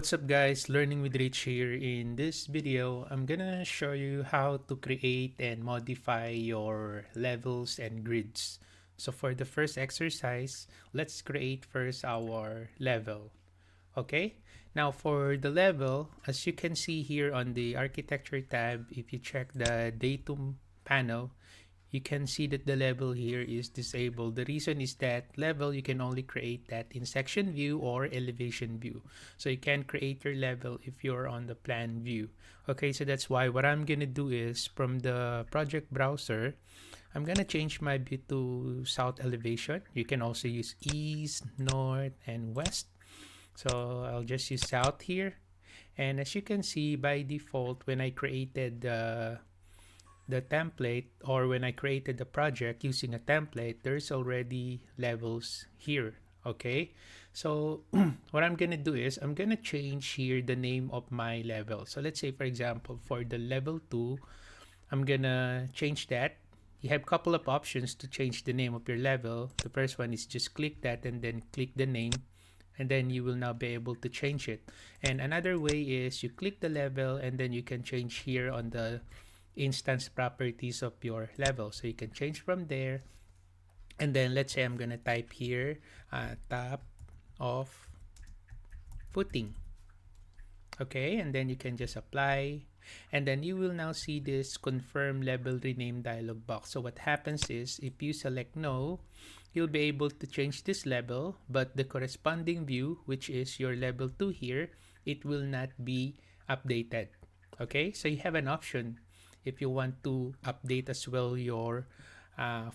What's up guys, Learning with Rich here. In this video, I'm gonna show you how to create and modify your levels and grids. So for the first exercise, let's create first our level. Okay, now for the level, as you can see here on the architecture tab, if you check the datum panel, you can see that the level here is disabled. The reason is that level, you can only create that in section view or elevation view. So you can create your level if you're on the plan view. Okay, so that's why what I'm gonna do is from the project browser, I'm gonna change my view to south elevation. You can also use east, north, and west. So I'll just use south here. And as you can see by default, when I created the template, or when I created the project using a template, there's already levels here. Okay, so what I'm gonna do is I'm gonna change here the name of my level. So let's say for example for the level 2, I'm gonna change that. You have a couple of options to change the name of your level. The first one is just click that and then click the name, and then you will now be able to change it. And another way is you click the level and then you can change here on the instance properties of your level, so you can change from there. And then let's say I'm gonna type here top of footing. Okay, and then you can just apply, and then you will now see this confirm level rename dialog box. So what happens is if you select no, you'll be able to change this level, but the corresponding view, which is your level 2 here, it will not be updated. Okay, so you have an option if you want to update as well your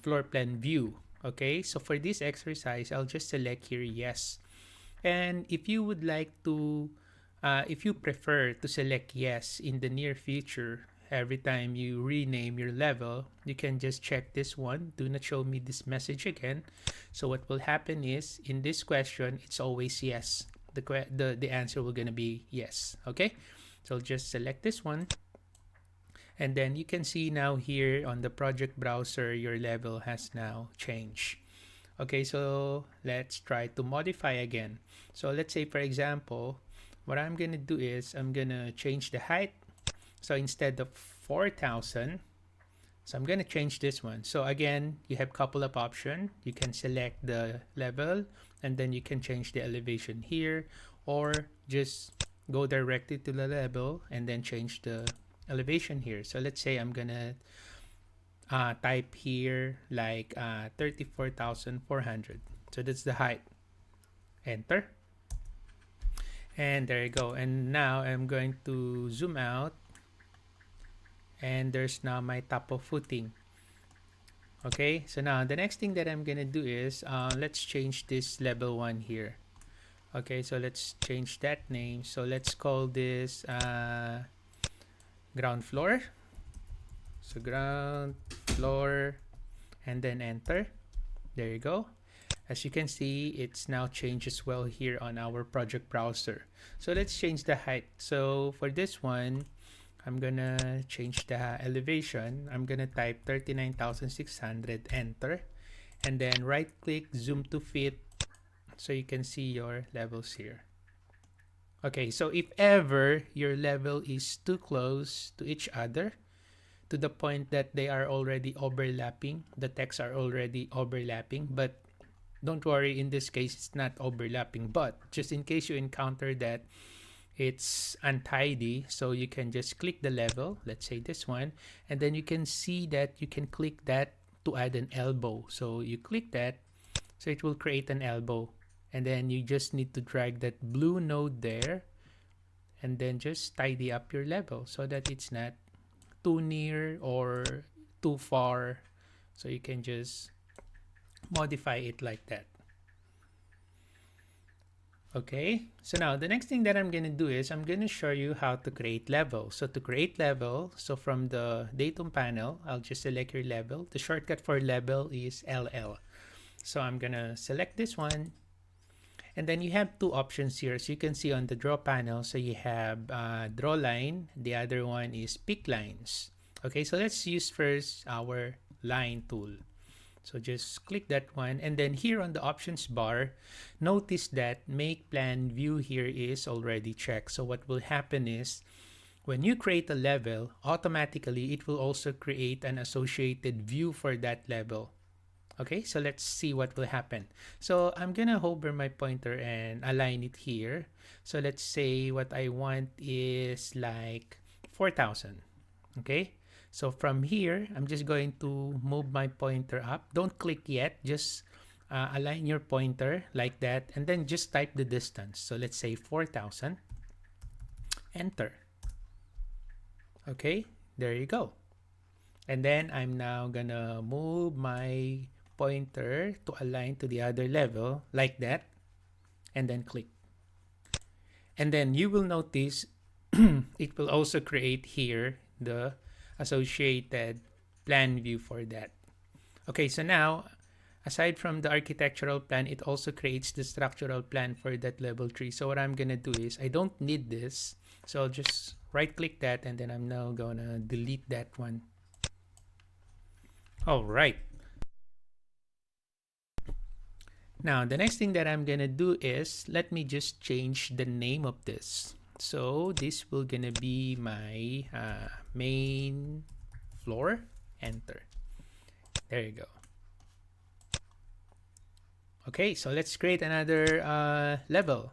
floor plan view. Okay, so for this exercise, I'll just select here yes. And if you would like to, if you prefer to select yes in the near future, every time you rename your level, you can just check this one, do not show me this message again. So what will happen is in this question, it's always yes. The answer will gonna be yes. Okay, so just select this one. And then you can see now here on the project browser, your level has now changed. Okay, so let's try to modify again. So let's say for example, what I'm gonna do is I'm gonna change the height. So instead of 4,000, so I'm gonna change this one. So again, you have a couple of options. You can select the level and then you can change the elevation here, or just go directly to the level and then change the elevation here. So let's say I'm gonna type here like 34,400. So that's the height. Enter. And there you go. And now I'm going to zoom out, and there's now my top of footing. Okay, so now the next thing that I'm gonna do is let's change this level 1 here. Okay, so let's change that name. So let's call this ground floor. So ground floor, and then enter. There you go. As you can see, it's now changed as well here on our project browser. So let's change the height. So for this one, I'm gonna change the elevation. I'm gonna type 39,600, enter, and then right click, zoom to fit, so you can see your levels here. Okay, so if ever your level is too close to each other, to the point that they are already overlapping, the texts are already overlapping, but don't worry, in this case it's not overlapping. But just in case you encounter that it's untidy, so you can just click the level, let's say this one, and then you can see that you can click that to add an elbow. So you click that, so it will create an elbow, and then you just need to drag that blue node there and then just tidy up your level so that it's not too near or too far. So you can just modify it like that. Okay, so now the next thing that I'm gonna do is I'm gonna show you how to create level. So to create level, so from the datum panel, I'll just select your level. The shortcut for level is LL. So I'm gonna select this one, and then you have two options here. So you can see on the draw panel, so you have draw line, the other one is pick lines. Okay, so let's use first our line tool. So just click that one, and then here on the options bar, notice that make plan view here is already checked. So what will happen is when you create a level, automatically it will also create an associated view for that level. Okay, so let's see what will happen. So I'm gonna hover my pointer and align it here. So let's say what I want is like 4,000. Okay, so from here, I'm just going to move my pointer up. Don't click yet, just align your pointer like that, and then just type the distance. So let's say 4,000, enter. Okay, there you go. And then I'm now gonna move my pointer to align to the other level like that, and then click. And then you will notice it will also create here the associated plan view for that. Okay, so now aside from the architectural plan, it also creates the structural plan for that level 3. So what I'm gonna do is I don't need this, so I'll just right click that, and then I'm now gonna delete that one. All right. Now the next thing that I'm gonna do is let me just change the name of this. So this will gonna be my main floor. Enter. There you go. Okay, so let's create another level.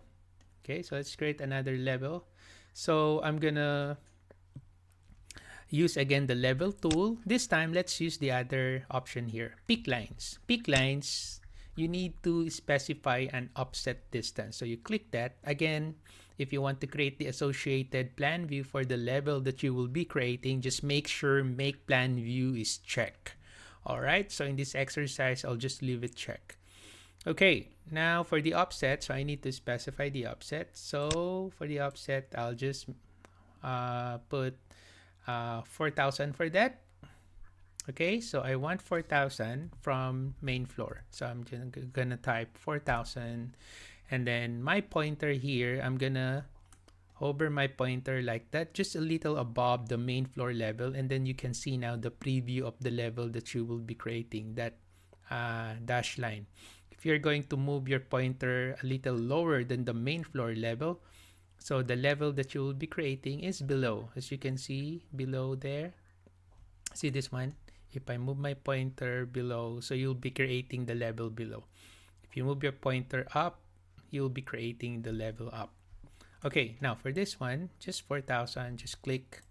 Okay, so let's create another level. So I'm gonna use again the level tool. This time, let's use the other option here. Peak lines. Peak lines, you need to specify an offset distance. So you click that. Again, if you want to create the associated plan view for the level that you will be creating, just make sure make plan view is checked. All right, so in this exercise, I'll just leave it checked. Okay, now for the offset, so I need to specify the offset. So for the offset, I'll just put 4,000 for that. Okay, so I want 4,000 from main floor. So I'm gonna type 4,000, and then my pointer here, I'm gonna hover my pointer like that, just a little above the main floor level, and then you can see now the preview of the level that you will be creating, that dash line. If you're going to move your pointer a little lower than the main floor level, so the level that you will be creating is below. As you can see below there, see this one? If I move my pointer below, so you'll be creating the level below. If you move your pointer up, you'll be creating the level up. Okay, now for this one, just 4,000, just click.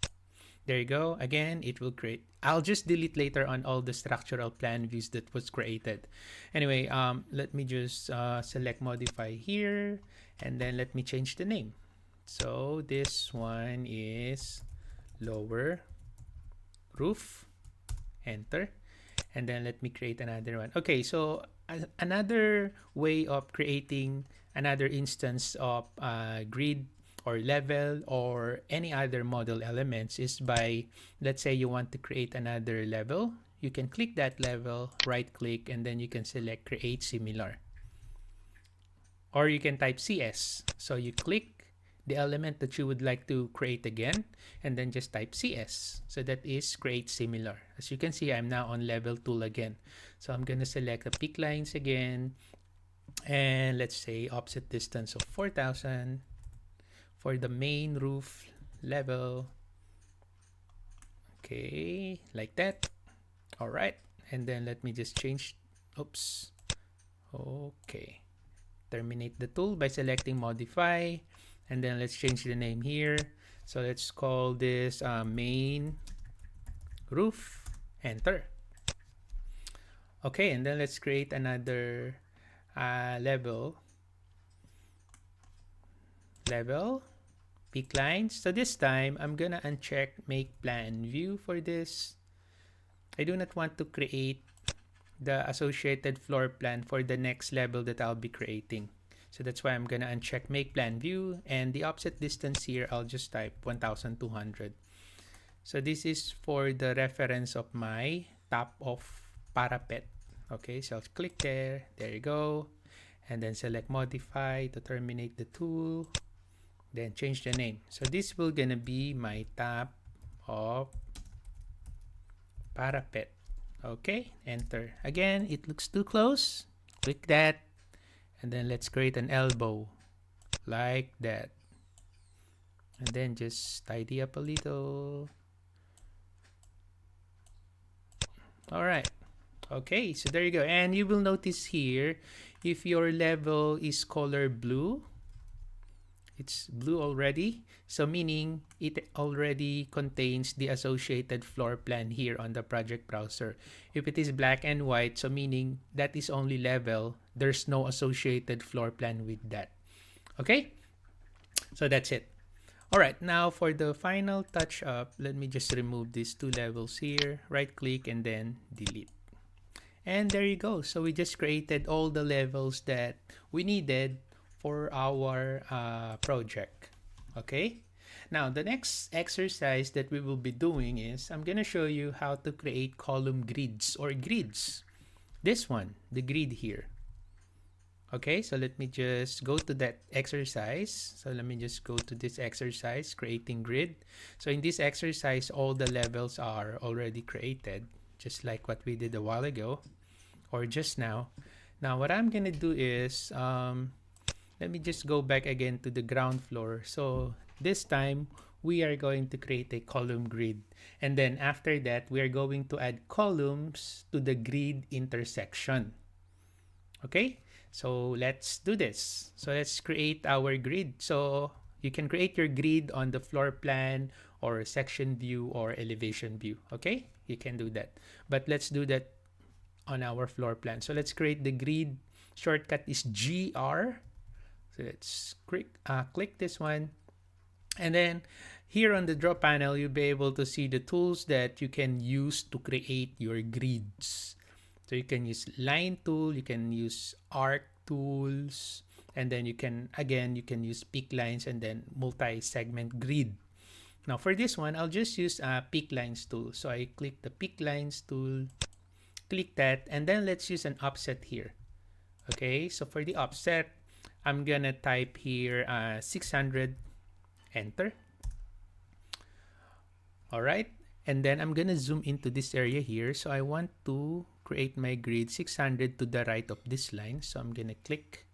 There you go. Again, it will create. I'll just delete later on all the structural plan views that was created. Anyway, let me just select modify here, and then let me change the name. So this one is lower roof. Enter. And then let me create another one. Okay, so another way of creating another instance of grid or level or any other model elements is by, let's say you want to create another level. You can click that level, right click, and then you can select create similar. Or you can type CS. So you click the element that you would like to create again, and then just type CS. So that is create similar. As you can see, I'm now on level tool again. So I'm gonna select the peak lines again, and let's say offset distance of 4,000 for the main roof level. Okay, like that. All right, and then let me just change. Oops. Okay. Terminate the tool by selecting modify, and then let's change the name here. So let's call this main roof. Enter. Okay, and then let's create another level. Peak lines. So this time I'm gonna uncheck make plan view for this. I do not want to create the associated floor plan for the next level that I'll be creating. So that's why I'm gonna uncheck make plan view, and the offset distance here, I'll just type 1,200. So this is for the reference of my top of parapet. Okay, so I'll click there. There you go. And then select modify to terminate the tool. Then change the name. So this will gonna be my top of parapet. Okay, enter. Again, it looks too close. Click that, and then let's create an elbow like that. And then just tidy up a little. All right. Okay, so there you go. And you will notice here, if your level is color blue, it's blue already. So meaning it already contains the associated floor plan here on the project browser. If it is black and white, so meaning that is only level. There's no associated floor plan with that. Okay, so that's it. All right, now for the final touch up, let me just remove these two levels here, right click and then delete. And there you go. So we just created all the levels that we needed for our project. Okay. Now the next exercise that we will be doing is I'm going to show you how to create column grids or grids. This one, the grid here. Okay, so let me just go to that exercise. So let me just go to this exercise, creating grid. So in this exercise, all the levels are already created, just like what we did a while ago or just now. Now what I'm gonna do is let me just go back again to the ground floor. So this time we are going to create a column grid, and then after that we are going to add columns to the grid intersection. Okay, so let's do this. So let's create our grid. So you can create your grid on the floor plan or section view or elevation view. Okay, you can do that, but let's do that on our floor plan. So let's create the grid. Shortcut is GR. So let's click this one, and then here on the draw panel you'll be able to see the tools that you can use to create your grids. So you can use line tool, you can use arc tools, and then you can use pick lines and then multi-segment grid. Now for this one, I'll just use a pick lines tool. So I click the pick lines tool, click that, and then let's use an offset here. Okay, so for the offset, I'm gonna type here 600, enter. All right, and then I'm gonna zoom into this area here. So I want to create my grid 600 to the right of this line. So I'm gonna click.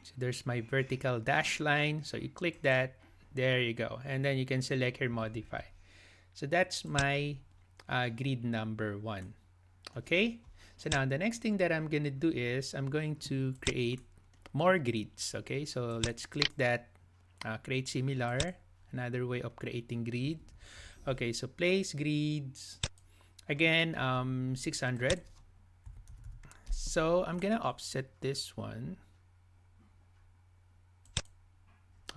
So there's my vertical dash line. So you click that. There you go. And then you can select here modify. So that's my grid number 1. Okay. So now the next thing that I'm gonna do is I'm going to create more grids. Okay. So let's click that. Create similar. Another way of creating grid. Okay. So place grids. Again, 600. So I'm gonna offset this one.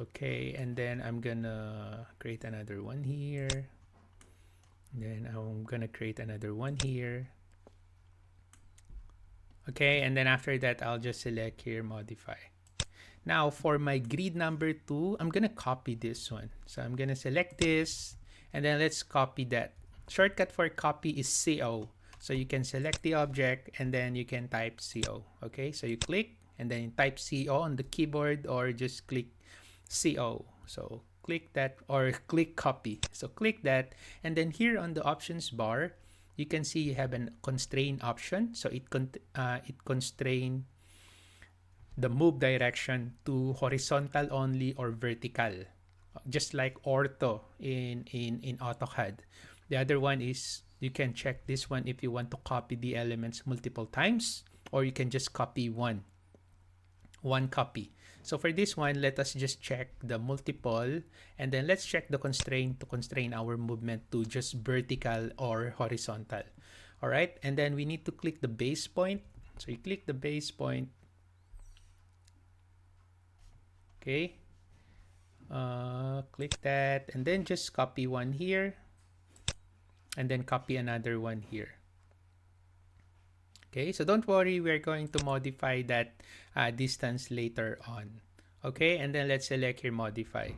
Okay, and then I'm gonna create another one here. Then I'm gonna create another one here. Okay, and then after that, I'll just select here, modify. Now for my grid number 2, I'm gonna copy this one. So I'm gonna select this, and then let's copy that. Shortcut for copy is CO. So you can select the object and then you can type CO. Okay, so you click and then you type CO on the keyboard or just click CO. So click that or click copy. So click that, and then here on the options bar, you can see you have a constraint option. So it constrain the move direction to horizontal only or vertical, just like ortho in AutoCAD. The other one is you can check this one if you want to copy the elements multiple times, or you can just copy one copy. So for this one, let us just check the multiple, and then let's check the constraint to constrain our movement to just vertical or horizontal. All right, and then we need to click the base point. So you click the base point. Okay, click that, and then just copy one here, and then copy another one here. Okay, so don't worry, we're going to modify that distance later on. Okay, and then let's select here modify.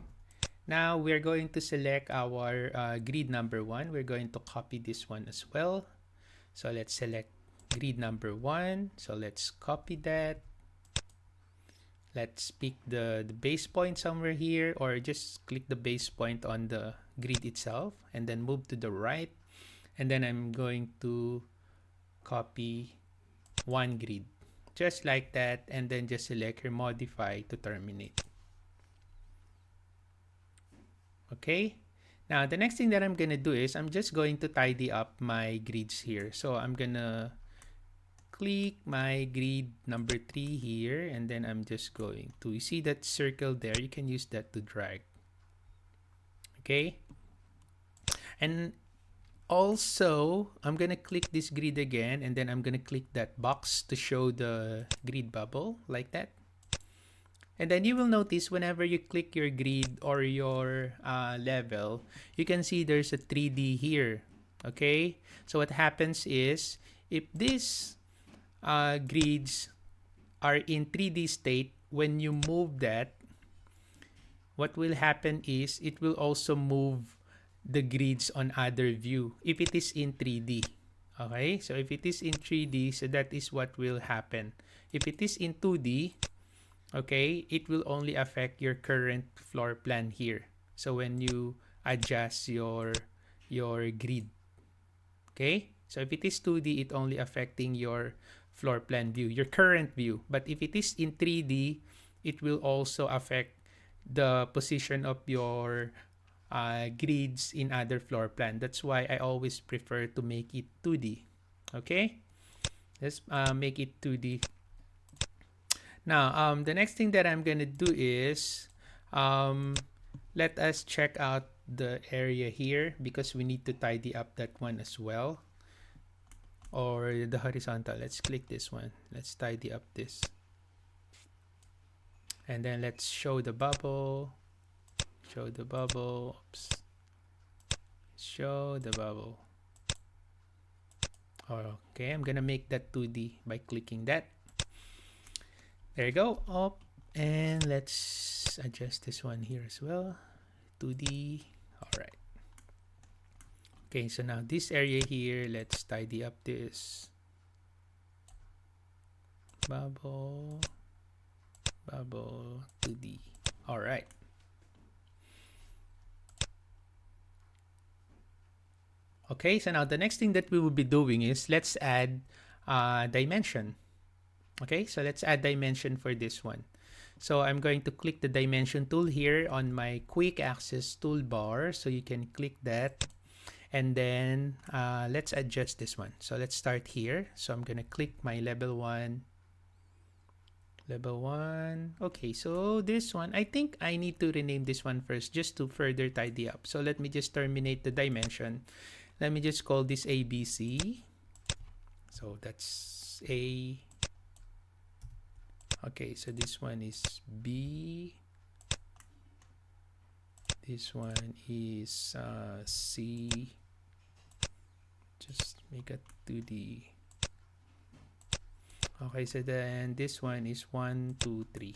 Now we're going to select our grid number 1. We're going to copy this one as well. So let's select grid number 1. So let's copy that. Let's pick the base point somewhere here, or just click the base point on the grid itself and then move to the right. And then I'm going to copy one grid. Just like that, and then just select your modify to terminate. Okay. Now, the next thing that I'm going to do is I'm just going to tidy up my grids here. So I'm going to click my grid number 3 here, and then I'm just going to, you see that circle there? You can use that to drag. Okay. And also, I'm going to click this grid again, and then I'm going to click that box to show the grid bubble like that. And then you will notice whenever you click your grid or your level, you can see there's a 3D here. Okay? So what happens is, if these grids are in 3D state, when you move that, what will happen is it will also move the grids on other view if it is in 3D. Okay? So if it is in 3D, so that is what will happen. If it is in 2D, okay, it will only affect your current floor plan here. So when you adjust your grid, okay? So if it is 2D, it only affecting your floor plan view, your current view. But if it is in 3D, it will also affect the position of your grids in other floor plan. That's why I always prefer to make it 2D. Okay? Let's make it 2D. Now, the next thing that I'm going to do is let us check out the area here because we need to tidy up that one as well. Or the horizontal. Let's click this one. Let's tidy up this. And then let's show the bubble. Show the bubble. Oops. Show the bubble. Okay, I'm going to make that 2D by clicking that. There you go. Up, and let's adjust this one here as well. 2D. All right. Okay, so now this area here, let's tidy up this. Bubble. Bubble. 2D. All right. Okay, so now the next thing that we will be doing is let's add dimension. Okay, so let's add dimension for this one. So I'm going to click the dimension tool here on my quick access toolbar. So you can click that. And then let's adjust this one. So let's start here. So I'm going to click my level 1. Level 1. Okay, so this one, I think I need to rename this one first just to further tidy up. So let me just terminate the dimension. Let me just call this ABC. So that's A. Okay, so this one is B. This one is C. Just make it 2D. Okay, so then this one is 1, 2, 3.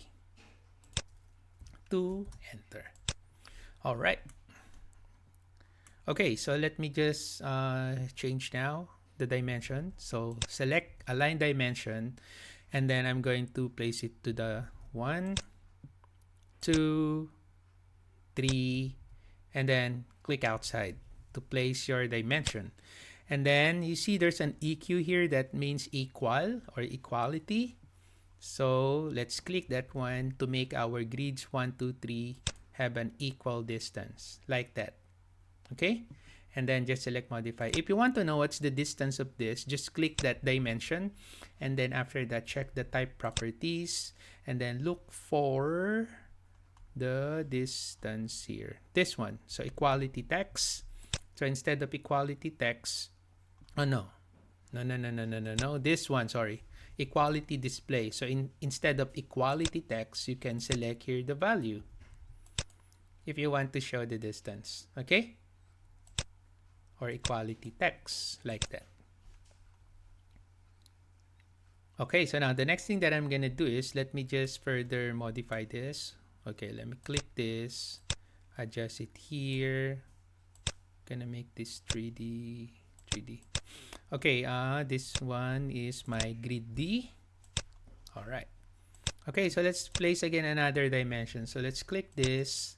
2, enter. All right. Okay, so let me just change now the dimension. So select align dimension. And then I'm going to place it to the 1, 2, 3, and then click outside to place your dimension. And then you see there's an EQ here that means equal or equality. So let's click that one to make our grids 1, 2, 3 have an equal distance like that. Okay? And then just select modify. If you want to know what's the distance of this, just click that dimension. And then after that, check the type properties. And then look for the distance here. This one. So equality text. So instead of equality text, oh no. No. This one, sorry. Equality display. So instead of equality text, you can select here the value if you want to show the distance. Okay? Or equality text like that. Okay, so now the next thing that I'm gonna do is let me just further modify this. Okay, let me click this, adjust it here. Gonna make this 3D. Okay, this one is my grid D. All right. Okay, so let's place again another dimension. So let's click this,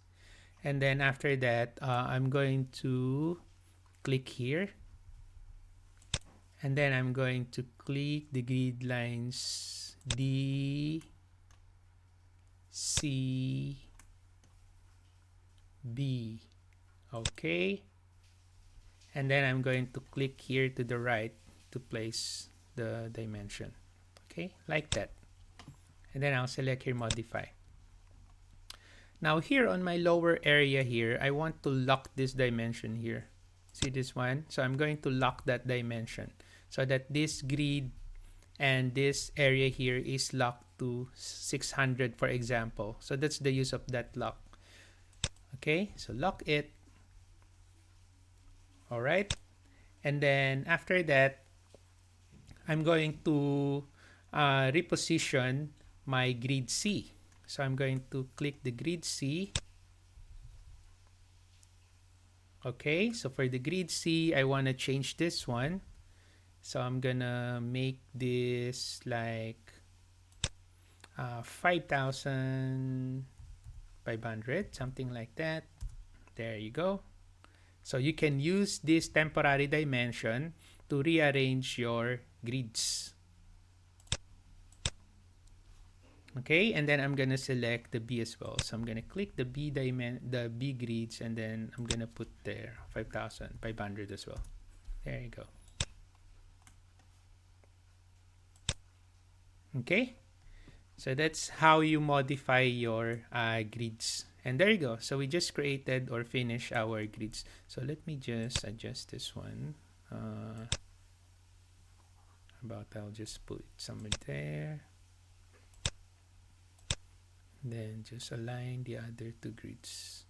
and then after that, I'm going to click here, And then I'm going to click the grid lines D, C, B. Okay. And then I'm going to click here to the right to place the dimension. Okay, like that. And then I'll select here modify. Now here on my lower area here, I want to lock this dimension here. See this one? So I'm going to lock that dimension so that this grid and this area here is locked to 600, for example. So that's the use of that lock. Okay, so lock it. All right. And then after that, I'm going to reposition my grid C. So I'm going to click the grid C. Okay, so for the grid C, I want to change this one. So I'm gonna make this like 5,500, something like that. There you go. So you can use this temporary dimension to rearrange your grids. Okay, and then I'm gonna select the B as well. So I'm gonna click the B grids, and then I'm gonna put there 5,500 as well. There you go. Okay, so that's how you modify your grids. And there you go. So we just created or finished our grids. So let me just adjust this one. I'll just put it somewhere there. Then just align the other two grids.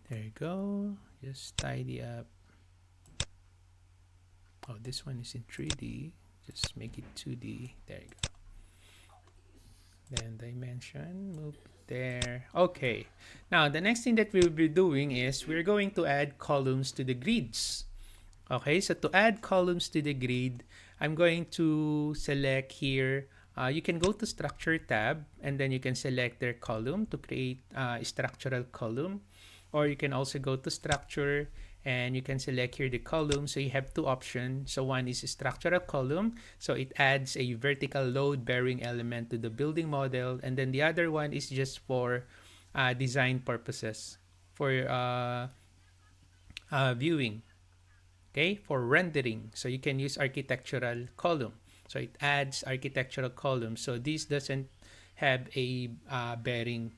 There you go. Just tidy up. Oh, this one is in 3D. Just make it 2D. There you go. Then dimension, move there. Okay. Now, the next thing that we'll be doing is we're going to add columns to the grids. Okay, so to add columns to the grid, I'm going to select here. You can go to Structure tab, and then you can select their column to create a structural column. Or you can also go to Structure, and you can select here the column. So you have two options. So one is a structural column. So it adds a vertical load-bearing element to the building model. And then the other one is just for design purposes, for viewing. Okay, for rendering. So you can use architectural column. So it adds architectural column. So this doesn't have a bearing.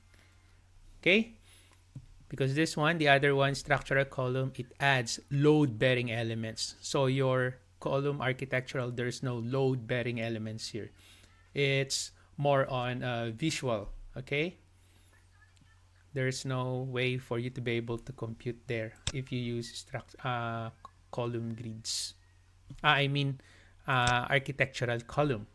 Okay, because this one, the other one, structural column, it adds load-bearing elements. So your column architectural, there's no load-bearing elements here. It's more on visual. Okay, there's no way for you to be able to compute there if you use column grids. Architectural column.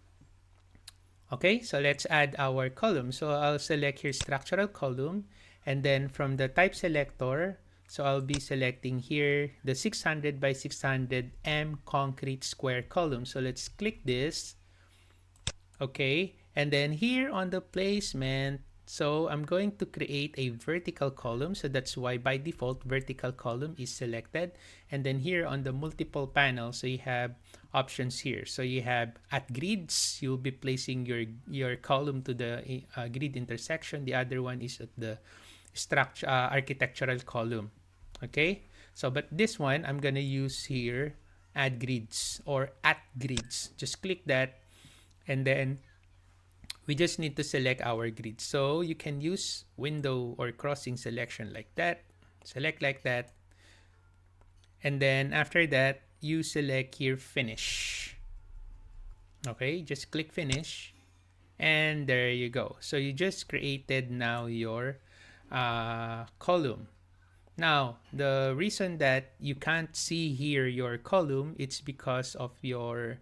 Okay, so let's add our column. So I'll select here structural column, and then from the type selector, so I'll be selecting here the 600 by 600 M concrete square column. So let's click this. Okay, and then here on the placement, so I'm going to create a vertical column. So that's why by default vertical column is selected. And then here on the multiple panel, so you have options here. So you have at grids, you'll be placing your column to the grid intersection. The other one is at the structure architectural column. Okay, so but this one I'm gonna use here add grids or at grids. Just click that, and then we just need to select our grid. So you can use window or crossing selection like that. Select like that. And then after that, you select here finish. Okay, just click finish. And there you go. So you just created now your column. Now, the reason that you can't see here your column, it's because of your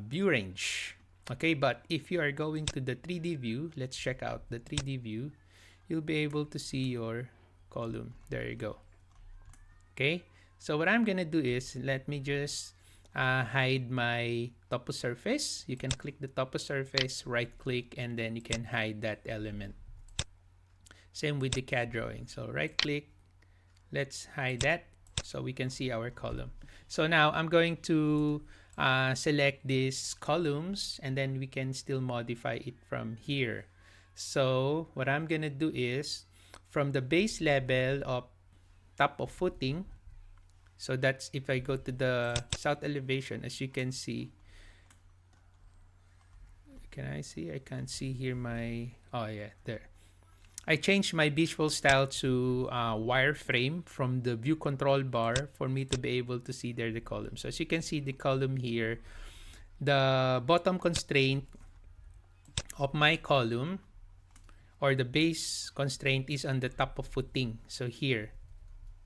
view range. Okay, but if you are going to the 3D view, let's check out the 3D view, you'll be able to see your column. There you go. Okay, so what I'm gonna do is, let me just hide my topo surface. You can click the topo surface, right click, and then you can hide that element. Same with the CAD drawing. So right click, let's hide that so we can see our column. So now I'm going to select these columns, and then we can still modify it from here. So what I'm gonna do is, from the base level of top of footing, so that's if I go to the south elevation, as you can see, can I see? I can't see here my, oh yeah, there. I changed my visual style to wireframe from the view control bar for me to be able to see there the column. So as you can see the column here, the bottom constraint of my column, or the base constraint, is on the top of footing. So here.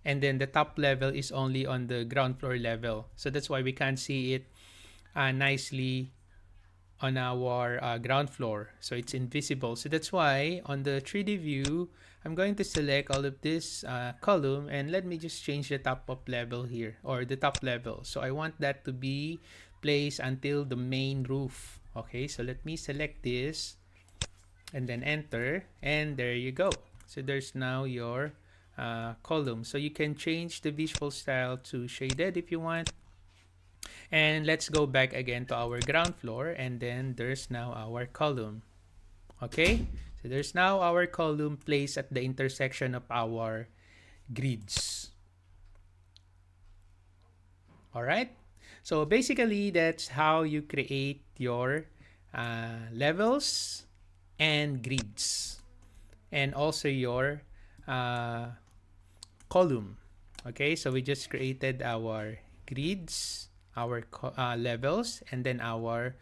And then the top level is only on the ground floor level. So that's why we can't see it nicely on our ground floor, so it's invisible. So that's why on the 3D view, I'm going to select all of this column, and let me just change the top of level here, or the top level. So I want that to be placed until the main roof. Okay, so let me select this and then enter, and there you go. So there's now your column. So you can change the visual style to shaded if you want. And let's go back again to our ground floor, and then there's now our column. Okay, so there's now our column placed at the intersection of our grids. All right, so basically that's how you create your levels and grids, and also your column. Okay, so we just created our grids, our levels, and then our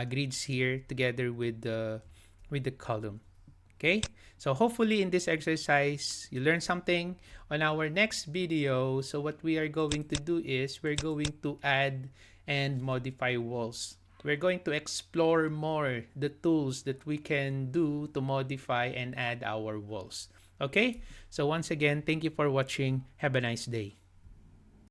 grids here together with the column. Okay, so hopefully in this exercise you learned something. On our next video, so what we are going to do is we're going to add and modify walls. We're going to explore more the tools that we can do to modify and add our walls. Okay, so once again, thank you for watching. Have a nice day.